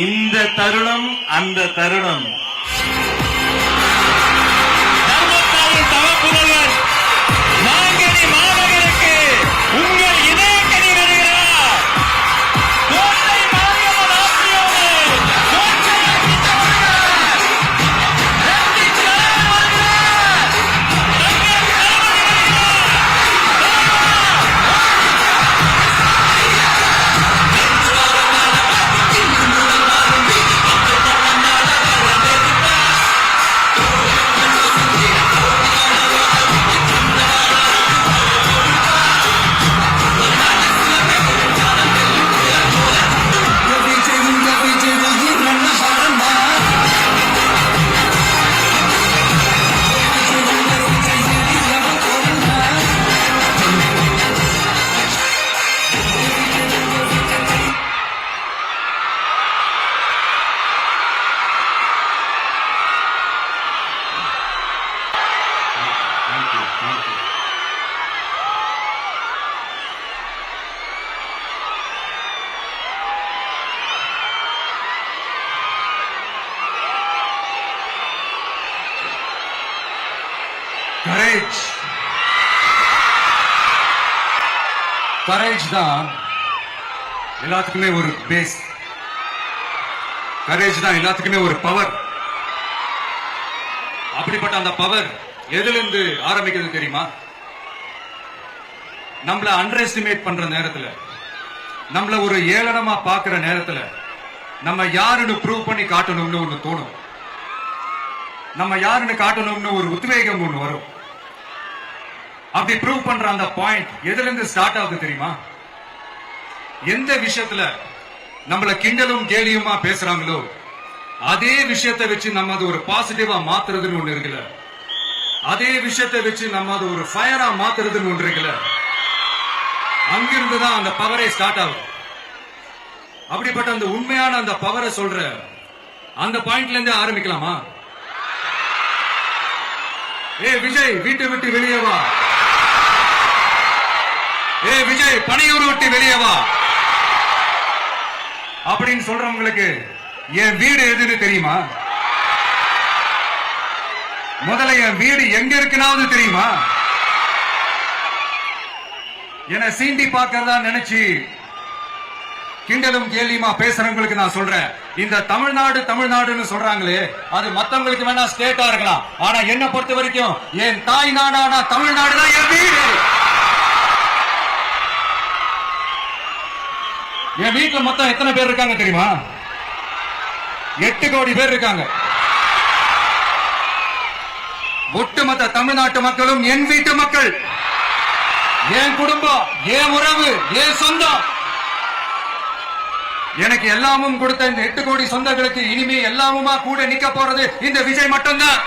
இந்த தருணம் அந்த தருணம். தர்மத்தாவின் தவப்புதல்வர் மாங்கனி மாநகருக்கு உங்கள் இதயக்கனி வருகிறார். கோட்டை மாரியம்மன் ஆசியோடு கோட்டையாக்கி தருகிறார். வெற்றி கரம் வருகிறார். தங்கள் கரம் கரேஜ் தான் எல்லாத்துக்குமே ஒரு பேஸ். கரேஜ் தான் எல்லாத்துக்குமே ஒரு பவர். அப்படிப்பட்ட அந்த பவர் எதுல இருந்து ஆரம்பிக்கிறது தெரியுமா? நம்மள அண்டர் எஸ்டிமேட் பண்ற நேரத்துல, நம்மள ஒரு ஏளனமா பாக்குற நேரத்துல, நம்ம யாருன்னு ப்ரூவ் பண்ணி காட்டணும்னு ஒண்ணு தோணும். நம்ம யாருன்னு காட்டணும்னு ஒரு உத்வேகம் ஒண்ணு வரும். அப்படி ப்ரூவ் பண்ற அந்த பாயிண்ட் எதுல இருந்து ஸ்டார்ட் ஆகுது தெரியுமா? எந்த விஷயத்துல நம்மள கிண்டலும் கேலியுமா பேசுறாங்களோ அதே விஷயத்தை வச்சு நம்ம அது ஒரு பாசிட்டிவா மாத்துறதுன்னு ஒண்ணு இருக்குல்ல, அதே விஷயத்தை வச்சு நம்ம அது ஒரு ஃபயரா மாத்துறதுன்னு ஒன்று இருக்குல்ல, அங்கிருந்துதான் அந்த பவரே ஸ்டார்ட் ஆகுது. அப்படிப்பட்ட அந்த உண்மையான அந்த பவரை சொல்ற அந்த பாயிண்ட்ல இருந்தே ஆரம்பிக்கலாமா? ஏ விஜய், வீட்டை விட்டு வெளியே வா. ஏ விஜய், பனையூர் விட்டு வெளியே வா அப்படின்னு சொல்றவங்களுக்கு என் வீடு எதுன்னு தெரியுமா? முதல்ல என் வீடு எங்க இருக்குனாவது தெரியுமா? என சீண்டி பார்க்கறதா நினைச்சு கிண்டலும் கேலியுமா பேசுறவங்களுக்கு நான் சொல்றேன், இந்த தமிழ்நாடு தமிழ்நாடுன்னு சொல்றாங்களே அது மத்தவங்களுக்கு வேணா ஸ்டேட்டா இருக்கலாம், ஆனா என்ன பொறுத்த வரைக்கும் என் தாய் நாடான தமிழ்நாடு தான் என் வீடு. என் வீட்டுல மொத்தம் எத்தனை பேர் இருக்காங்க தெரியுமா? 8 கோடி பேர் இருக்காங்க. ஒட்டுமொத்த தமிழ்நாட்டு மக்களும் என் வீட்டு மக்கள், என் குடும்பம், என் உறவு, என் சொந்தம். எனக்கு எல்லாமும் கொடுத்த இந்த 8 கோடி சொந்தங்களுக்கு இனிமே எல்லாமுமா கூட நிக்க போறது இந்த விஜய் மட்டும்தான்.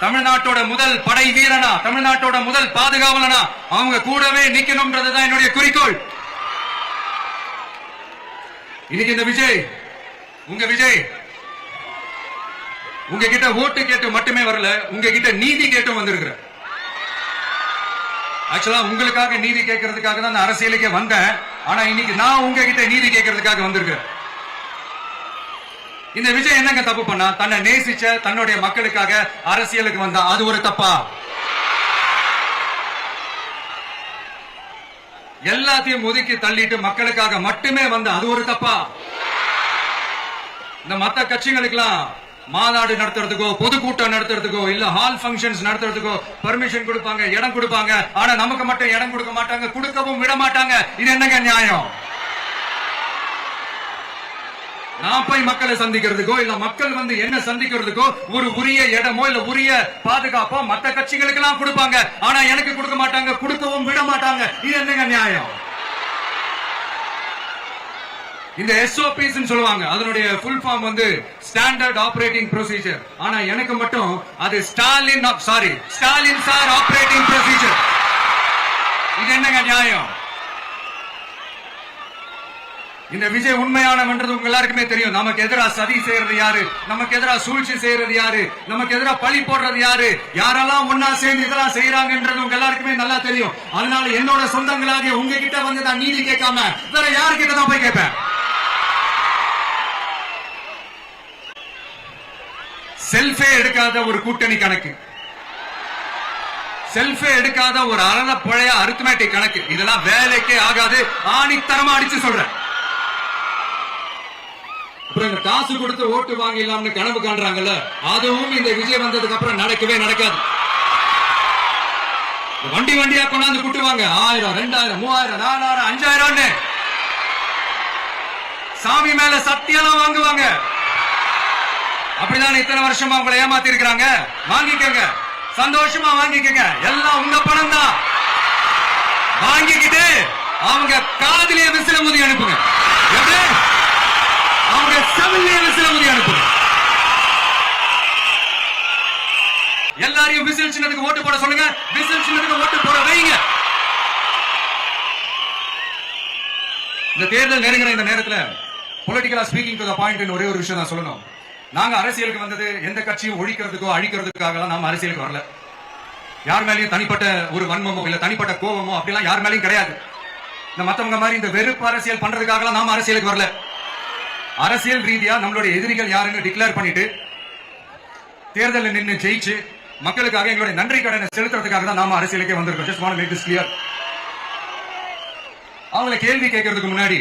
தமிழ்நாட்டோட முதல் படை வீரனா, தமிழ்நாட்டோட முதல் பாதுகாவலனா அவங்க கூடவே நிக்கணும்ன்றதுதான் என்னுடைய குறிக்கோள். இன்னைக்கு இந்த விஜய், உங்க விஜய் உங்ககிட்ட ஓட்டு கேட்டு மட்டுமே வரல, உங்ககிட்ட நீதி கேட்டும் வந்திருக்கிற. ஆக்சுவலா உங்களுக்காக நீதி கேட்கறதுக்காக தான் நான் அரசியலுக்கே வந்தேன். ஆனா இன்னைக்கு நான் உங்ககிட்ட நீதி கேட்கறதுக்காக வந்திருக்கேன். இந்த விஜய் என்னங்க தப்பு பண்ணா? தன்னை நேசிச்ச தன்னுடைய மக்களுக்காக அரசியலுக்கு வந்தா அது ஒரு தப்பா? எல்லாத்தையும் ஒதுக்கி தள்ளிட்டு மக்களுக்காக மட்டுமே வந்த அது ஒரு தப்பா? இந்த மத்த கட்சிகளுக்கெல்லாம் மாநாடு நடத்துறதுக்கோ பொதுக்கூட்டம் நடத்துறதுக்கோ இல்ல ஹால் பங்கன்ஸ் நடத்துறதுக்கோ பர்மிஷன் கொடுப்பாங்க, இடம் கொடுப்பாங்க. ஆனா நமக்கு மட்டும் இடம் கொடுக்க மாட்டாங்க, கொடுக்கவும் விட மாட்டாங்க. இது என்னங்க நியாயம்? நான் போய் மக்களை சந்திக்கிறதுக்கோ இல்ல மக்கள் வந்து என்ன சந்திக்கிறதுக்கோ ஒரு உரிய இடமோ இல்ல உரிய பாதுகாப்போ மத்த கட்சிகளுக்கு எல்லாம் கொடுப்பாங்க, ஆனா எனக்கு கொடுக்க மாட்டாங்க, கொடுக்கவும் விட மாட்டாங்க. இது என்னங்க நியாயம்? இந்த SOPs சொல்லுவாங்க, அதனுடைய ஃபுல் ஃபார்ம் வந்து ஸ்டாண்டர்ட் ஆபரேட்டிங் ப்ரொசீஜர். ஆனா எனக்கு மட்டும் அது ஸ்டாலின் சார் ஆபரேட்டிங் ப்ரொசீஜர். இது என்னங்க நியாயம்? இந்த விஜய் உண்மையானவன்றது உங்க எல்லாருக்குமே தெரியும். நமக்கு எதிராக சதி செய்யறது யாரு, நமக்கு எதிராக சூழ்ச்சி செய்யறது யாரு, நமக்கு எதிராக பழி போடுறது யாரு, யாரெல்லாம் ஒன்னா சேர்ந்து இதெல்லாம் செய்யறாங்கன்றது உங்க எல்லாருக்குமே நல்லா தெரியும். அதனால என்னோட சொந்தங்களாகிய உங்ககிட்ட வந்து நான் நீதி கேட்காம வேற யாருக்கிட்ட தான் போய் கேட்பேன்? செல்ஃபே எடுக்காத ஒரு கூட்டணி கணக்கு, செல்ஃபே எடுக்காத ஒரு அரண பழைய அரித்மேட்டிக் கணக்கு, இதெல்லாம் வேலைக்கே ஆகாது. ஆணித்தரமா அடிச்சு சொல்றேன். அப்புறம் காசு கொடுத்து ஓட்டு வாங்கிடலாம்னு கனவு காண்றாங்கல்ல, அதுவும் இந்த விஜய் வந்ததுக்கு அப்புறம் நடக்கவே நடக்காது. வண்டி வண்டியா கொண்டாந்து கூட்டுவாங்க. 1000, 2000, 3000, 4000, 5000 சாமி மேல சத்தியெல்லாம் வாங்குவாங்க. அப்படிதான் இத்தனை வருஷமா உங்களை ஏமாத்தி இருக்கிறாங்க. வாங்கிக்கங்க, சந்தோஷமா வாங்கிக்கங்க. எல்லாம் உங்க பணம் தான். வாங்கிக்கிட்டு அவங்க காதிலே விசில முதி அனுப்புங்க. எப்படி? அவங்க செவிலே விசில முதி அனுப்புங்க. எல்லாரையும் விசில் சின்னத்துக்கு ஓட்டு போட சொல்லுங்க. விசில் சின்னத்துக்கு ஓட்டு போட வைங்க. இந்த தேர்தல் நெருங்கிற இந்த நேரத்துல பொலிட்டிக்கலா ஸ்பீக்கிங் டு த பாயிண்ட் ஒரே ஒரு விஷயம் நான் சொல்லணும். நாங்க அரசியலுக்கு வந்தது எந்த கட்சியும் ஒழிக்கிறதுக்கோ அழிக்கிறதுக்காக நாம அரசியலுக்கு வரல. யார் மேலேயும் தனிப்பட்ட ஒரு வன்மமோ இல்ல தனிப்பட்ட கோபமோ அப்படிலாம் யார் மேலேயும் கிடையாது. இந்த மத்தவங்க மாதிரி இந்த வெறுப்பு அரசியல் பண்றதுக்காக நாம அரசியலுக்கு வரல. அரசியல் ரீதியா நம்மளுடைய எதிரிகள் யாருன்னு டிக்ளேர் பண்ணிட்டு தேர்தலில் நின்று ஜெயிச்சு மக்களுக்காக எங்களுடைய நன்றி கடனை செலுத்துறதுக்காக தான் நாம அரசியலுக்கே வந்திருக்கோம். Just want to make this clear. அவங்களை கேள்வி கேட்கறதுக்கு முன்னாடி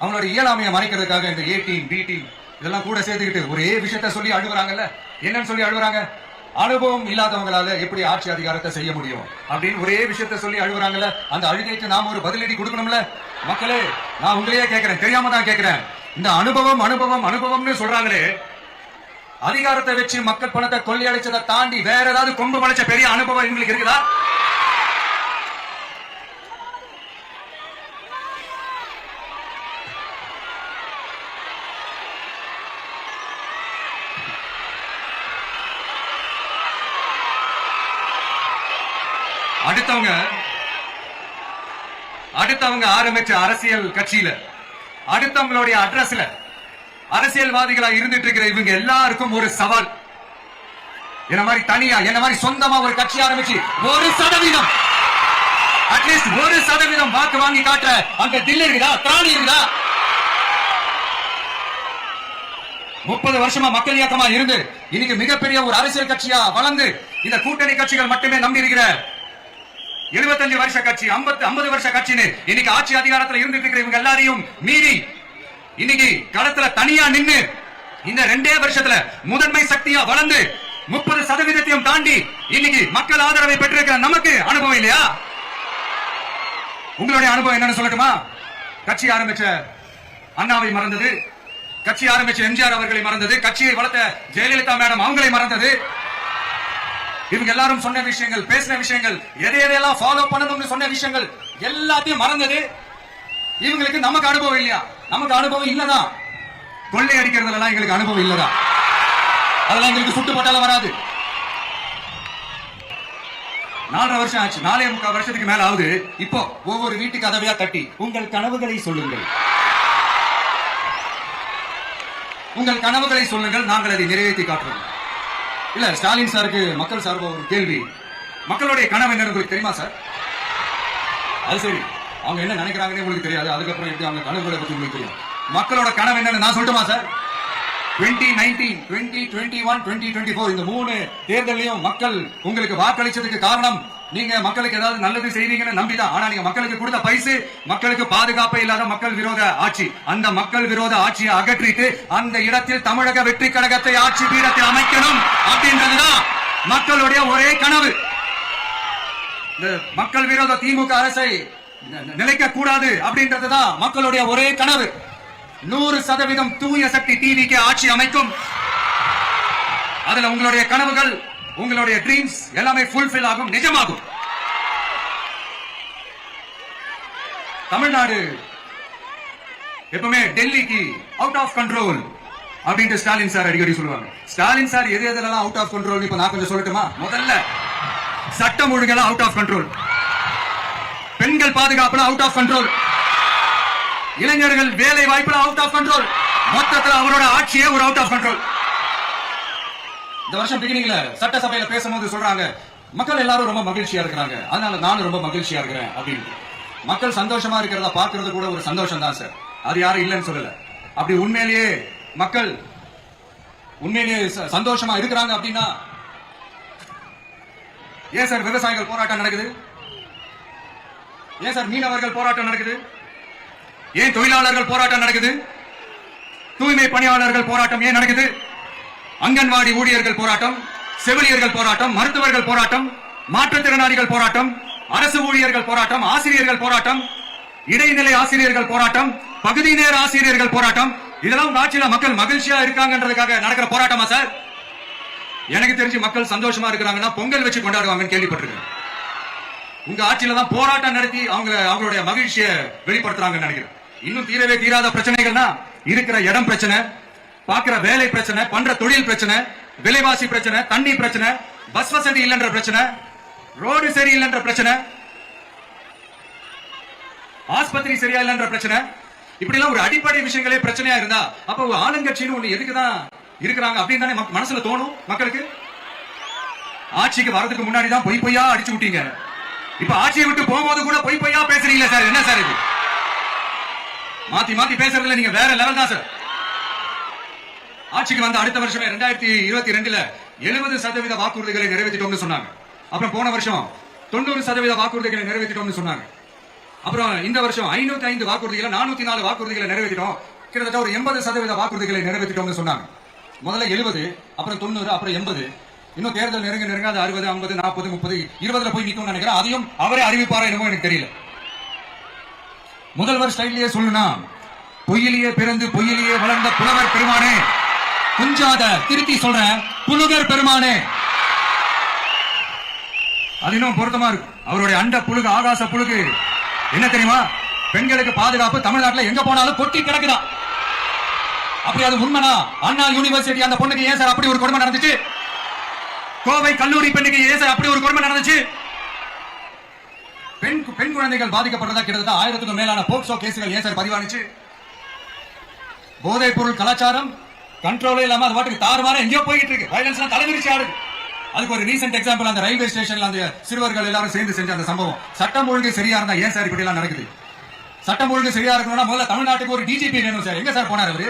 அவங்களோட இயலாமையை மறைக்கிறதுக்காக இந்த ஏ டீம் பி டீம் இதெல்லாம் கூட சேர்த்துக்கிட்டு ஒரே விஷயத்த சொல்லி அழுகுறாங்கல்ல. என்னன்னு சொல்லி அழுகுறாங்க? அனுபவம் இல்லாதவங்களால எப்படி ஆட்சி அதிகாரத்தை செய்ய முடியும் அப்படின்னு ஒரே விஷயத்த சொல்லி அழுகுறாங்கல்ல. அந்த அழுகைக்கு நாம ஒரு பதிலடி கொடுக்கணும்ல. மக்களே, நான் உங்களையே கேட்கிறேன், தெரியாம தான் கேட்கிறேன். இந்த அனுபவம் அனுபவம் அனுபவம்னு சொல்றாங்களே, அதிகாரத்தை வச்சு மக்கள் பணத்தை கொள்ளையடிச்சதை தாண்டி வேற ஏதாவது கொம்பு முளைச்ச பெரிய அனுபவம் உங்களுக்கு இருக்குதா? அடுத்தவங்க ஆரம்பிச்ச அரசியல் கட்சியில அடுத்தவங்களுடைய அட்ரஸ்ல அரசியல்வாதிகளா இருந்துட்டு இருக்கிற இவங்க எல்லாருக்கும் ஒரு சவால். என்ன மாதிரி தனியா என்ன மாதிரி சொந்தமா ஒரு கட்சி ஆரம்பிச்சு 1% அட்லீஸ்ட் 1% வாக்கு வாங்கி காட்டுற அங்க தில் இருக்குதா, திராணி இருக்குதா? 30 வருஷமா மக்கள் இயக்கமா இருந்து இன்னைக்கு மிகப்பெரிய ஒரு அரசியல் கட்சியா வளர்ந்து இந்த கூட்டணி கட்சிகள் மட்டுமே நம்பி இருக்கிற 75 வருஷ கட்சி 50 வருஷ கட்சின்னு இன்னைக்கு ஆட்சி அதிகாரத்தில் இருந்துட்டு இருக்கிற இவங்க எல்லாரையும் மீறி இன்னைக்கு களத்துல தனியா நின்னு இந்த 2 வருஷத்துல முதன்மை சக்தியா வளர்ந்து 30% தாண்டி இன்னைக்கு மக்கள் ஆதரவை பெற்றிருக்கிற நமக்கு அனுபவம் இல்லையா? உங்களுடைய அனுபவம் என்னன்னு சொல்லட்டுமா? கட்சி ஆரம்பிச்ச அண்ணாவை மறந்தது, கட்சி ஆரம்பிச்ச எம்ஜிஆர் அவர்களை மறந்தது, கட்சியை வளர்த்த ஜெயலலிதா மேடம் அவங்களை மறந்தது. இவங்க எல்லாரும் சொன்ன விஷயங்கள், பேசின விஷயங்கள், எதையெல்லாம் ஃபாலோ பண்ணணும்னு சொன்ன விஷயங்கள் எல்லாத்தையும் மறந்தது. இவங்களுக்கு நமக்கு அனுபவம் இல்லையா? நமக்கு அனுபவம் இல்லதான். கொள்ளை அடிக்கிறதுல எங்களுக்கு அனுபவம் இல்லதா? அதெல்லாம் எங்களுக்கு சுட்டுப்பட்டாலும் வராது. 4.5 வருஷம் ஆச்சு, 4.25 வருஷத்துக்கு மேல ஆகுது. இப்போ ஒவ்வொரு வீட்டு கதவையா தட்டி உங்கள் கனவுகளை சொல்லுங்கள், உங்கள் கனவுகளை சொல்லுங்கள், நாங்கள் அதை நிறைவேற்றி காட்டுறோம். இல்ல, ஸ்டாலின் சாருக்கு மக்கள் சார்பா ஒரு கேள்வி. மக்களுடைய கனவு என்னன்னு உங்களுக்கு தெரியுமா சார்? அது சரி, அவங்க என்ன நினைக்கிறாங்கன்னு உங்களுக்கு தெரியாது. அதுக்கப்புறம் எப்படி அவங்க கனவுகளை பத்தி உங்களுக்கு தெரியும்? மக்களோட கனவு என்னன்னு நான் சொல்லட்டுமா சார்? 2019, 2021, 2024 இந்த 3 தேர்தலையும் மக்கள் உங்களுக்கு வாக்களிச்சதுக்கு காரணம் நீங்க மக்களுக்கு ஏதாவது நல்லது செய்வீங்கன்னு நம்பிதான். ஆனா நீங்க மக்களுக்கு கொடுத்த பைசு மக்களுக்கு பாதுகாப்பே இல்லாத மக்கள் விரோத ஆட்சி. அந்த மக்கள் விரோத ஆட்சியை அகற்றிட்டு அந்த இடத்தில் தமிழக வெற்றி கழகத்தை ஆட்சி பீடத்தில் அமைக்கணும் அப்படின்றதுதான் மக்களுடைய ஒரே கனவு. இந்த மக்கள் விரோத திமுக அரசை நிலைக்க கூடாது அப்படின்றதுதான் மக்களுடைய ஒரே கனவு. 100% தூய சக்தி டிவிக்கு ஆட்சி அமைக்கும். அதுல உங்களுடைய கனவுகள், உங்களுடைய ட்ரீம்ஸ் எல்லாமே ஃபுல்ஃபில் ஆகும், நிஜமாகும். தமிழ்நாடு எப்பவுமே டெல்லிக்கு அவுட் ஆஃப் கண்ட்ரோல் அப்படின்ட்டு ஸ்டாலின் சார் அடிக்கடி சொல்லுவாங்க. ஸ்டாலின் சார் எது எதெல்லாம் அவுட் ஆஃப் கண்ட்ரோல் இப்ப நான் கொஞ்சம் சொல்லட்டுமா? முதல்ல சட்டம் ஒழுங்கெல்லாம் அவுட் ஆஃப் கண்ட்ரோல், பெண்கள் பாதுகாப்புல அவுட் ஆஃப் கண்ட்ரோல், இளைஞர்கள் வேலை வாய்ப்புல அவுட் ஆஃப் கண்ட்ரோல். மொத்தத்தில் அவரோட ஆட்சியே ஒரு அவுட் ஆஃப் கண்ட்ரோல். இந்த வருஷம் பிகினிங்ல சட்டசபையில பேசும்போது சொல்றாங்க, மக்கள் எல்லாரும் ரொம்ப மகிழ்ச்சியா இருக்கிறாங்க, அதனால நானும் ரொம்ப மகிழ்ச்சியா இருக்கிறேன் அப்படின்னு. மக்கள் சந்தோஷமா இருக்கிறத பாக்குறது கூட ஒரு சந்தோஷம் தான் சார், அது யாரும் இல்லைன்னு சொல்லல. அப்படி உண்மையிலேயே மக்கள் உண்மையிலேயே சந்தோஷமா இருக்கிறாங்க அப்படின்னா ஏன் சார் விவசாயிகள் போராட்டம் நடக்குது? ஏன் சார் மீனவர்கள் போராட்டம் நடக்குது? ஏன் தொழிலாளர்கள் போராட்டம் நடக்குது? தூய்மை பணியாளர்கள் போராட்டம் ஏன் நடக்குது? அங்கன்வாடி ஊழியர்கள் போராட்டம், செவிலியர்கள் போராட்டம், மருத்துவர்கள் போராட்டம், மாற்றுத்திறனாளிகள் போராட்டம், அரசு ஊழியர்கள் போராட்டம், ஆசிரியர்கள் போராட்டம், இடைநிலை ஆசிரியர்கள் போராட்டம், பகுதி நேர ஆசிரியர்கள் போராட்டம், இதெல்லாம் உங்க ஆட்சியில மக்கள் மகிழ்ச்சியா இருக்காங்கன்றதுக்காக நடக்கிற போராட்டமா சார்? எனக்கு தெரிஞ்சு மக்கள் சந்தோஷமா இருக்கிறாங்கன்னா பொங்கல் வச்சு கொண்டாடுவாங்கன்னு கேள்விப்பட்டிருக்கேன். உங்க ஆட்சியில தான் போராட்டம் நடத்தி அவங்களுடைய மகிழ்ச்சியை வெளிப்படுத்துறாங்கன்னு நினைக்கிறேன். இன்னும் தீரவே தீராத பிரச்சனைகள்னா இருக்கிற இடம் பிரச்சனை, பாக்குற வேலை பிரச்சனை, பண்ற தொழில் பிரச்சனை, விலைவாசி பிரச்சனை, தண்ணி பிரச்சனை, பஸ் வசதி இல்லைன்ற பிரச்சனை, ரோடு சரியில்லைன்ற பிரச்சனை, ஆஸ்பத்திரி சரியா இல்லைன்ற பிரச்சனை, இப்படி எல்லாம் ஒரு அடிப்படை விஷயங்களே பிரச்சனையா இருந்தா அப்ப ஆளுங்கட்சின்னு ஒண்ணு எதுக்குதான் இருக்கிறாங்க அப்படின்னு தானே மனசுல தோணும் மக்களுக்கு. ஆட்சிக்கு வரதுக்கு முன்னாடி தான் பொய் பொய்யா அடிச்சு விட்டீங்க. இப்ப ஆட்சியை விட்டு போகும்போது கூட பொய் பொய்யா பேசுறீங்களா சார்? என்ன சார் இது? மாத்தி மாத்தி பேசுறதுல நீங்க வேற லெவல் தான் சார். ஆட்சிக்கு வந்த அடுத்த வருஷமே 2022ல 70% வாக்குறுதிகளை நிறைவேற்றிட்டோம்னு சொன்னாங்க. அப்புறம் போன வருஷம் 90% வாக்குறுதிகளை நிறைவேற்றிட்டோம்னு சொன்னாங்க. அப்புறம் இந்த வருஷம் 505 வாக்குறுதிகளை 404 வாக்குறுதிகளை நிறைவேற்றிட்டோம். கிட்டத்தட்ட ஒரு 80% வாக்குறுதிகளை நிறைவேற்றிட்டோம்னு சொன்னாங்க. முதல்ல 70, அப்புறம் 90, அப்புறம் 80. இன்னும் தேர்தல் நெருங்க நெருங்க அது 60, 50, 40, 30, 20ல போய் நிற்கும் நினைக்கிறேன். அதையும் அவரே அறிவிப்பாரா என்னமோ எனக்கு தெரியல. முதல்வர் ஸ்டைலியே சொல்லணும்னா, பொய்யிலேயே பிறந்து பொய்யிலேயே வளர்ந்த புலவர் பெருமானே, குஞ்சாத திருத்தி சொல்றேன், புலுகர் பெருமானே. அது இன்னும் பொருத்தமா இருக்கு. அவருடைய அண்ட புழுகு, ஆகாச புழுகு என்ன தெரியுமா? பெண்களுக்கு பாதுகாப்பு தமிழ்நாட்டில் எங்க போனாலும் கொட்டி கிடக்குதா. அப்படி அது உண்மைனா அண்ணா யூனிவர்சிட்டி அந்த பொண்ணுக்கு ஏன் சார் அப்படி ஒரு கொடுமை நடந்துச்சு? கோவை கல்லூரி பெண்ணுக்கு ஏன் சார் அப்படி ஒரு கொடுமை நடந்துச்சு? பெண் குழந்தைகள் பாதிக்கப்படுறதா கிட்டத்தட்ட 1000க்கும் மேலான போக்சோ கேசுகள் ஏன் சார் பதிவானுச்சு? போதைப் பொருள் கலாச்சாரம் கண்ட்ரோலே இல்லாம அது பாட்டுக்கு தாறுமாற எங்கேயோ போயிட்டு இருக்கு. வயலன்ஸ் தலைவிரிச்சு ஆடுது. அதுக்கு ஒரு ரீசென்ட் எக்ஸாம்பிள் அந்த ரயில்வே ஸ்டேஷன்ல அந்த சிறுவர்கள் எல்லாரும் சேர்ந்து செஞ்ச அந்த சம்பவம். சட்டம் ஒழுங்கு சரியா இருந்தா ஏன் சார் இப்படி எல்லாம் நடக்குது? சட்டம் ஒழுங்கு சரியா இருக்கணும்னா முதல்ல தமிழ்நாட்டுக்கு ஒரு டிஜிபி வேணும் சார். எங்க சார் போனார் அவரு?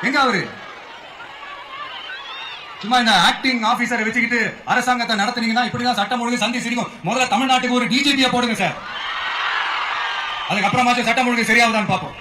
எங்க அவரு? சும்மா இந்த ஆக்டிங் ஆபீசரை வச்சுக்கிட்டு அரசாங்கத்தை நடத்துனீங்கன்னா இப்படிதான் சட்டம் ஒழுங்கு சந்தி சிரிக்கும். முதல்ல தமிழ்நாட்டுக்கு ஒரு டிஜிபியை போடுங்க சார். அதுக்கப்புறமாச்சும் சட்டம் ஒழுங்கு சரியாகுதான்னு பார்ப்போம்.